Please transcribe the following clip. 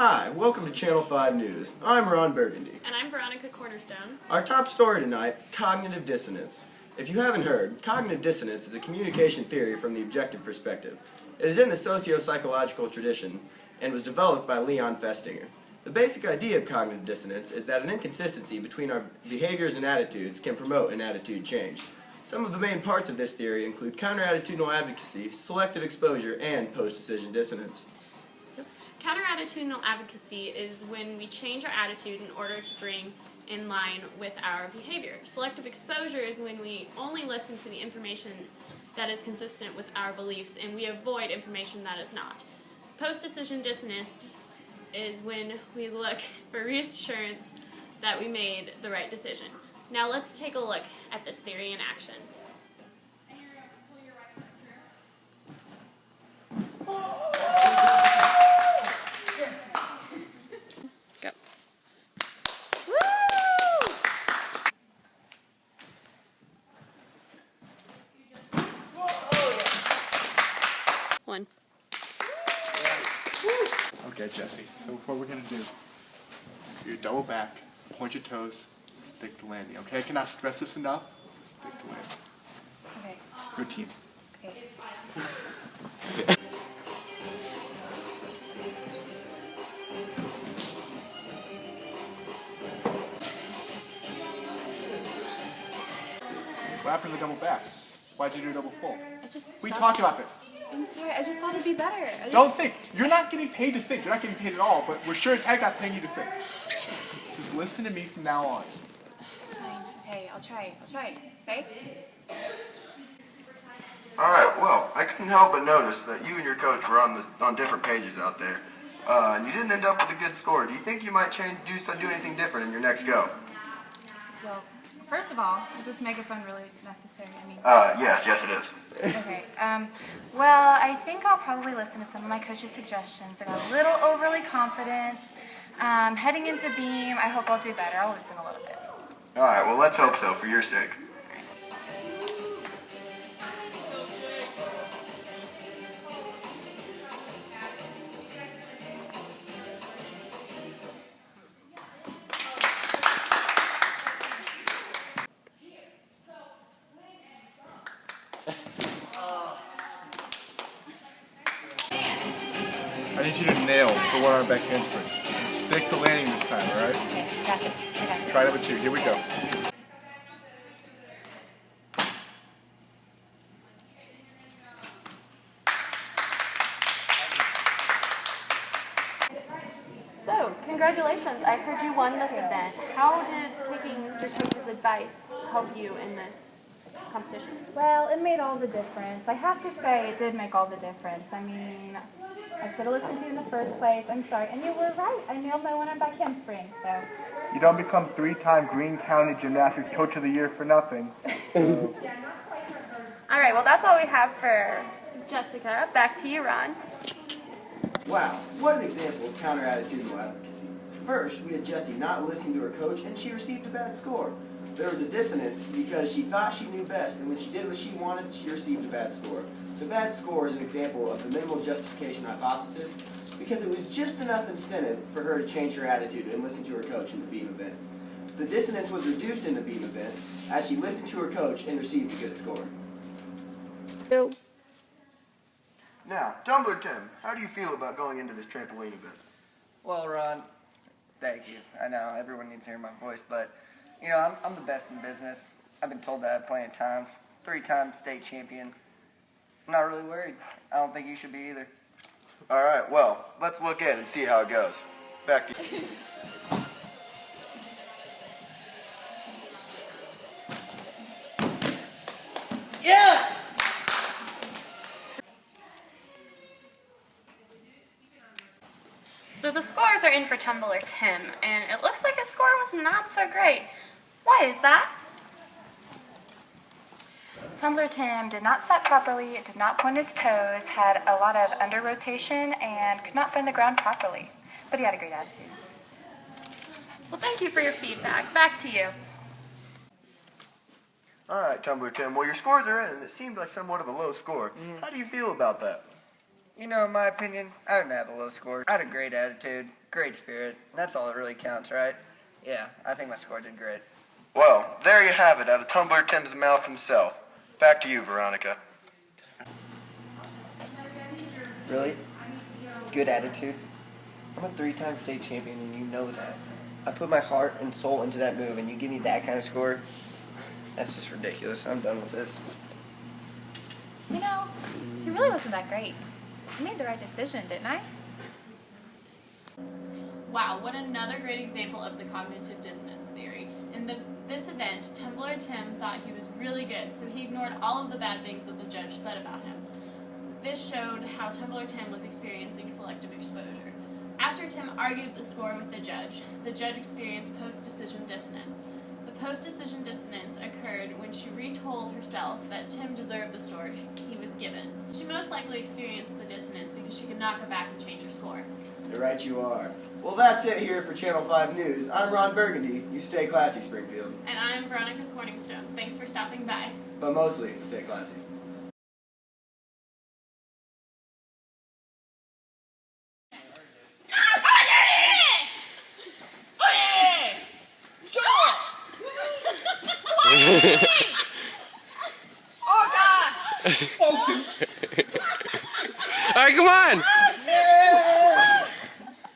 Hi, welcome to Channel 5 News. I'm Ron Burgundy. And I'm Veronica Cornerstone. Our top story tonight, cognitive dissonance. If you haven't heard, cognitive dissonance is a communication theory from the objective perspective. It is in the socio-psychological tradition and was developed by Leon Festinger. The basic idea of cognitive dissonance is that an inconsistency between our behaviors and attitudes can promote an attitude change. Some of the main parts of this theory include counter-attitudinal advocacy, selective exposure, and post-decision dissonance. Counter-attitudinal advocacy is when we change our attitude in order to bring in line with our behavior. Selective exposure is when we only listen to the information that is consistent with our beliefs and we avoid information that is not. Post-decision dissonance is when we look for reassurance that we made the right decision. Now let's take a look at this theory in action. Go. Woo! One. Okay, Jesse, so what we're going to do, you double back, point your toes, stick the landing, okay? I cannot stress this enough. Stick the landing. Okay. Good team. Okay. What happened to the double back? Why'd you do a double full? We thought- talked about this. I'm sorry, I just thought it'd be better. Don't think. You're not getting paid to think. You're not getting paid at all, but we're sure as heck not paying you to think. Just listen to me from now on. Fine. Okay, I'll try. Okay? Alright, well, I couldn't help but notice that you and your coach were on different pages out there. And you didn't end up with a good score. Do you think you might do anything different in your next go? Well, first of all, is this megaphone really necessary? I mean, Yes it is. okay. Well, I think I'll probably listen to some of my coach's suggestions. I got a little overly confident. Heading into Beam, I hope I'll do better. I'll listen a little bit. Alright, well let's hope so, for your sake. I need you to nail the one-arm back handspring. And stick the landing this time, all right? Okay, I got this. Try number 2. Here we go. So, congratulations. I heard you won this event. How did taking your coach's advice help you in this competition? Well, it made all the difference. I have to say it did make all the difference. I mean, I should have listened to you in the first place. I'm sorry. And you were right. I nailed my one-arm back handspring, so. You don't become 3-time Greene County Gymnastics Coach of the Year for nothing. All right, well, that's all we have for Jessica. Back to you, Ron. Wow, what an example of counter-attitudinal advocacy. First, we had Jessie not listening to her coach and she received a bad score. There was a dissonance because she thought she knew best, and when she did what she wanted, she received a bad score. The bad score is an example of the minimal justification hypothesis because it was just enough incentive for her to change her attitude and listen to her coach in the Beam event. The dissonance was reduced in the Beam event as she listened to her coach and received a good score. Now, Tumbler Tim, how do you feel about going into this trampoline event? Well, Ron, thank you. I know everyone needs to hear my voice, but, you know, I'm the best in business. I've been told that plenty of times. 3-time state champion. I'm not really worried. I don't think you should be either. All right, well, let's look in and see how it goes. Back to you. Yes! So the scores are in for Tumbler Tim, and it looks like his score was not so great. Why is that? Tumbler Tim did not set properly, did not point his toes, had a lot of under rotation, and could not find the ground properly. But he had a great attitude. Well, thank you for your feedback. Back to you. All right, Tumbler Tim. Well, your scores are in, and it seemed like somewhat of a low score. How do you feel about that? You know, in my opinion, I didn't have a low score. I had a great attitude, great spirit, and that's all that really counts, right? Yeah, I think my score did great. Well, there you have it, out of Tumbler Tim's mouth himself. Back to you, Veronica. Really? Good attitude? I'm a 3-time state champion, and you know that. I put my heart and soul into that move, and you give me that kind of score? That's just ridiculous. I'm done with this. You know, it really wasn't that great. I made the right decision, didn't I? Wow, what another great example of the cognitive dissonance theory. In this event, Tumbler Tim thought he was really good, so he ignored all of the bad things that the judge said about him. This showed how Tumbler Tim was experiencing selective exposure. After Tim argued the score with the judge experienced post-decision dissonance. The post-decision dissonance occurred when she retold herself that Tim deserved the score he was given. She most likely experienced the dissonance because she could not go back and change her score. You're right, you are. Well, that's it here for Channel 5 News. I'm Ron Burgundy. You stay classy, Springfield. And I'm Veronica Corningstone. Thanks for stopping by. But mostly, stay classy. All right, come on. Yeah!